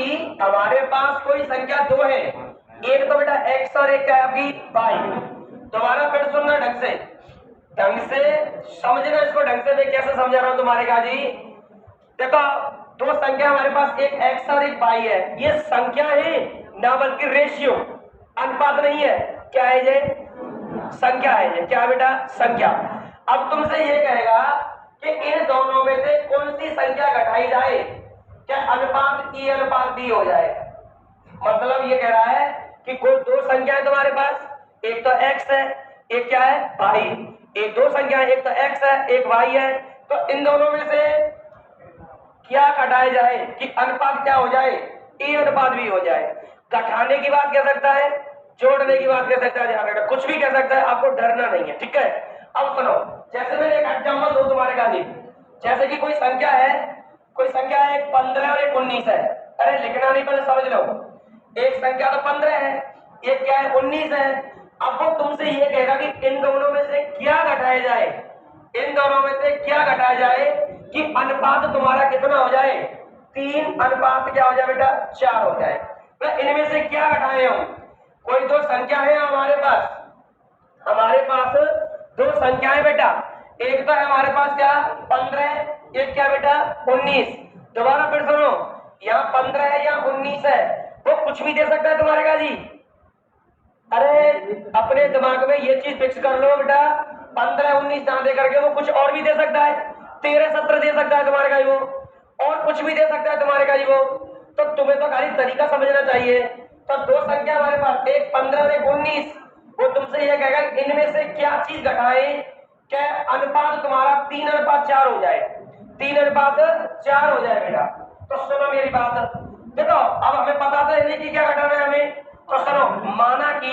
कि हमारे पास कोई संख्या दो है, एक तो बेटा x और एक क्या है आपकी y। दोबारा फिर सुनना ढंग से समझना इसको ढंग से। मैं कैसे समझा रहा हूं तुम्हारे का जी, देखो दो संख्या हमारे पास, एक x और एक y है। ये संख्या है ना बल्कि रेशियो, अनुपात नहीं है। क्या है ये? संख्या है। ये क्या बेटा? संख्या। अब तुमसे ये कहेगा कि इन दोनों में से कौन सी संख्या घटाई जाए, क्या अनुपात e अनुपात b हो जाए। मतलब ये कह रहा है कि कोई दो संख्या है तुम्हारे पास, एक तो x है एक क्या है y। एक दो संख्या है, एक तो x है एक y है, तो इन दोनों में से क्या घटाया जाए कि अनुपात क्या हो जाए, e अनुपात b हो जाए। घटाने की बात कह सकता है, जोड़ने की बात कह सकता है, कुछ भी कह सकता है, आपको डरना नहीं है, ठीक है। अब सुनो, जैसे मैंने एक एग्जांपल दो तुम्हारे गाली, जैसे कि कोई संख्या है, एक 15 और एक 19 है। अरे लिखना नहीं, पहले समझ लो। एक संख्या तो 15 है, एक क्या है 19 है। अब वो तुमसे ये कहेगा कि इन दोनों में से क्या घटाया जाए, इन दोनों में से क्या घटाया जाए कि अनुपात तुम्हारा कितना हो जाए, 3 अनुपात क्या हो जाए बेटा, 4 हो जाए। तो इनमें से क्या घटाए हम, कोई दो संख्या है हमारे पास दो संख्याएं बेटा, एक तो है हमारे पास क्या 15, एक क्या बेटा 19। दोबारा फिर सुनो, यहाँ 15 है या 19 है, वो कुछ भी दे सकता है तुम्हारे का जी। अरे अपने दिमाग में ये चीज फिक्स कर लो बेटा, 15 19 ना दे करके वो कुछ और भी दे सकता है, 13 17 दे सकता है तुम्हारे का वो, और कुछ भी दे सकता है तुम्हारे का वो। तो तुम्हें तो खाली तरीका समझना चाहिए। तो दो संख्या हमारे पास, एक 15 और एक 19, वो तुमसे ये कहेगा इनमें से क्या चीज घटाए, क्या अनुपात तुम्हारा 3 अनुपात 4 हो जाए, 3 अनुपात 4 हो जाए बेटा। तो सुनो मेरी बात, देखो अब हमें पता तो नहीं कि क्या घटाना है हमें। तो सुनो, माना कि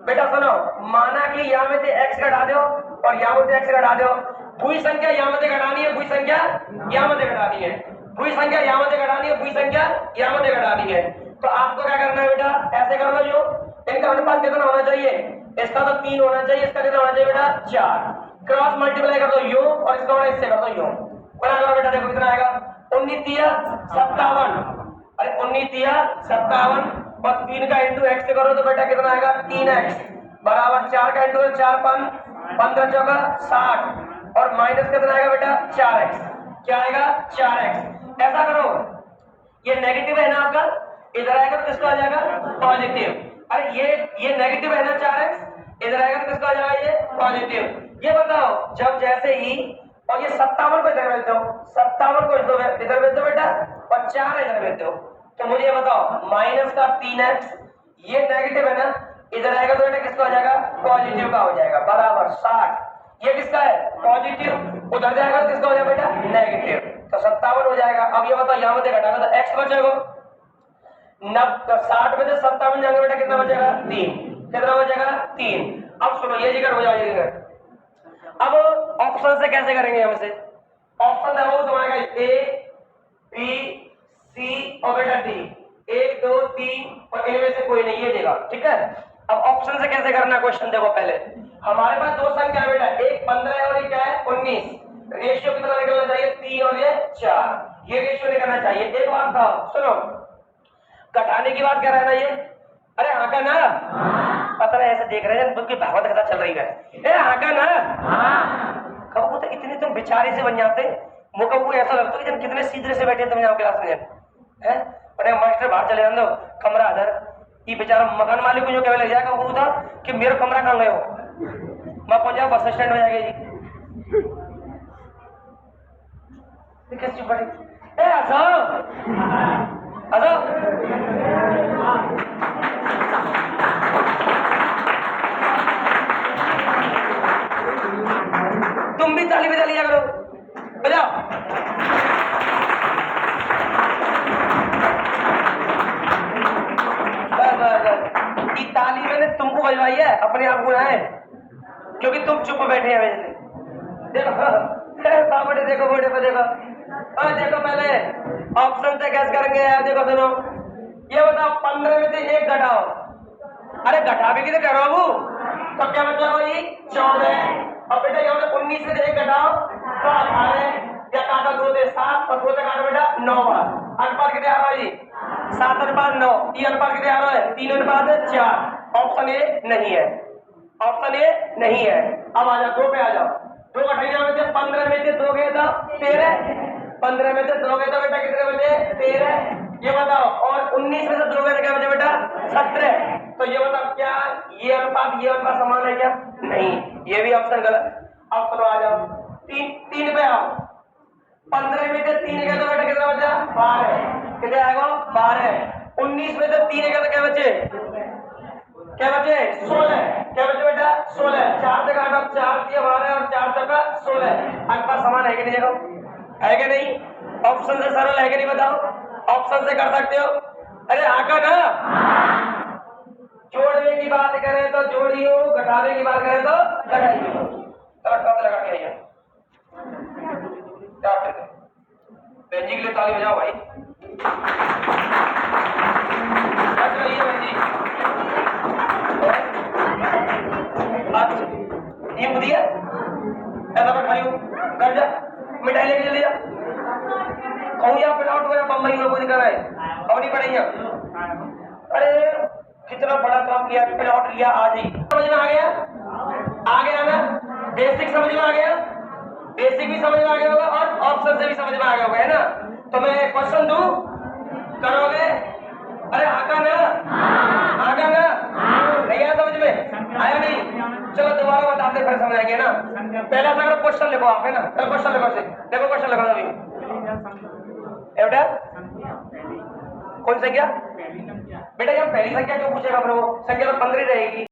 बेटा सुनो, माना कि यहाँ में से x घटा दो और यहाँ में से x घटा दो। पूरी संख्या यहाँ में से घटानी है, पूरी संख्या यहाँ में से घटानी है, पूरी संख्या यहाँ में से घटानी है, पूरी संख्या यहाँ में से घटानी है। तो आपको क्या करना है बेटा, ऐसे कर लो, जो इनका अनुपात कितना होना चाहिए, इसका तो 3 होना चाहिए, इसका कितना होना चाहिए बेटा 4। क्रॉस मल्टीप्लाई कर दो यूं, और इसका होना इससे कर दो यूं, बना करो बेटा। देखो कितना आएगा, 19 तिया 57। अरे 19 तिया 57 और 3 का इंटू x से करो तो बेटा कितना आएगा 3x बराबर 4 का इंटू 4 15 चौका 60 और माइनस कितना आएगा बेटा 4x। क्या आएगा 4x। ऐसा करो, ये नेगेटिव है ना आपका, इधर आएगा तो किसका आ जाएगा पॉजिटिव। अरे ये नेगेटिव है ना 4x, इधर आएगा तो किसका आ जाएगा ये पॉजिटिव। ये बताओ, जब जैसे ही, और ये 57 को इधर भेज दो, 57 को इधर भेज दो बेटा, और 4 इधर भेज दो, तो मुझे ये बताओ माइनस का 3x, ये नेगेटिव है ना, इधर आएगा तो बेटा किसका हो जाएगा पॉजिटिव का हो जाएगा बराबर 60। ये किसका है पॉजिटिव, उधर जाएगा तो किसका हो जाएगा बेटा नेगेटिव, तो 57 हो जाएगा। अब ये बताओ यहाँ में घटाएगा तो x बचेगा, 60 में से 57 जाएंगे बेटा कितना बचेगा 3, कितना बचेगा 3। अब सुनो, ये जिक्र हो जाएगा। अब ऑप्शन से कैसे करेंगे, हमसे ऑप्शन है वो तुम्हारा ए बी सी और बेटा डी, 1 2 3 और इनमें से कोई नहीं, ये देगा, ठीक है। अब ऑप्शन से कैसे करना क्वेश्चन देखो, पहले हमारे पास दो संख्या बेटा, एक 15 और एक क्या है 19, रेशियो कितना निकलना चाहिए 3 और ये 4, ये रेशियो निकलना चाहिए। एक बात था, सुनो, घटाने की बात कर रहा है ना ये, अरे हाँ का ना, पता है ऐसे देख रहे हैं उनकी भागवत कथा चल रही है, ए हाँ का ना, कबू तो इतने तुम बेचारे से बन जाते, मुझको वो ऐसा लगता है कि कितने सीधे से बैठे तुम यहाँ क्लास में हैं। अरे मास्टर बाहर चले जाओ, कमरा अदर, ये बेचारा मकान मालिक को जो कहने लग जाएगा वो था कि मेरा कमरा कहाँ गए हो, मैं पहुंच जाऊँ बस स्टैंड में जाके जी कैसे बड़े ए आजा आजा। तुम भी ताली बजा लिया करो, बजाओ। ये ताली मैंने तुमको बजवाई है, अपने आप को है, क्योंकि तुम चुप बैठे हैं वैसे। देखो बाबड़े, देखो बोर्डे पे देखो, और देखो पहले ऑप्शन से कैसे करेंगे यार। देखो सुनो, ये बताओ 15 में से 1 घटाओ, अरे घटा भी कितने करो बाबू, तो क्या मतलब वही 14। और बेटा यहाँ पे 19 में से 1 घटाओ तो 18, या काटा 2 से 7 और 2 से काटा बेटा 9 बार। अनुपात कितने आ रहा है जी? 7:9। ये अनुपात कितने आ रहा है? 3:4। ऑप्शन ए नहीं है, ऑप्शन ए नहीं है। अब आ जाओ 2 पे आ जाओ। 2 का ठैया में से 15 में से 2 गए तो 13, 15 में से 2 गए तो बेटा कितने बचे? 13। ये बताओ, और 19 में से 2 गए तो क्या बचे बेटा? 17। तो ये बताओ क्या ये अनुपात समान है क्या? नहीं, ये भी ऑप्शन गलत। अब चलो आ जाओ 3 पे आओ। 15 में से 3 गए तो बेटा कितना बचा? 12। कितने आएगा? 12। 19 में से 3 गए तो क्या बचे? क्या बचे? 16। क्या बचे बेटा? 16। 4 से काटो, 4 दिया 12 और 4 चौका 16। अनुपात समान है कि नहीं? देखो है कि नहीं? ऑप्शन से सरल है कि नहीं बताओ? ऑप्शन से कर सकते हो। अरे आका ना, जोड़ने की बात करें तो जोड़ियो, घटाने की बात करें तो घटाइयो। कब लगा के आइए क्या बेंजी के लिए ताली बजाओ भाई। अच्छा नींद दिया ऐसा मैं खाई हूँ कर जा मिठाई लेके चले जा कहूँ या पिलाउट को या बम्बई में कोई कर रहा है और नहीं पड़ेगा। अरे कितना बड़ा काम किया, पिलाउट लिया आज ही। समझ में आ गया ना? बेसिक समझ में आ गया, बेसिक भी समझ में आ गया होगा और ऑप्शन से भी समझ में आ गया होगा, है ना? तो मैं क्वेश्चन दूं, करोगे? अरे आका ना, आका ना, नहीं आया समझ में? आया नहीं? चलो दोबारा बताते फिर समझ आएंगे ना। पहला सा क्वेश्चन लिखो आप, है ना? चलो क्वेश्चन लिखो, देखो क्वेश्चन लिखो अभी। बेटा कौन संख्या? बेटा जब पहली संख्या जो पूछेगा फिर वो संख्या तो 15 रहेगी।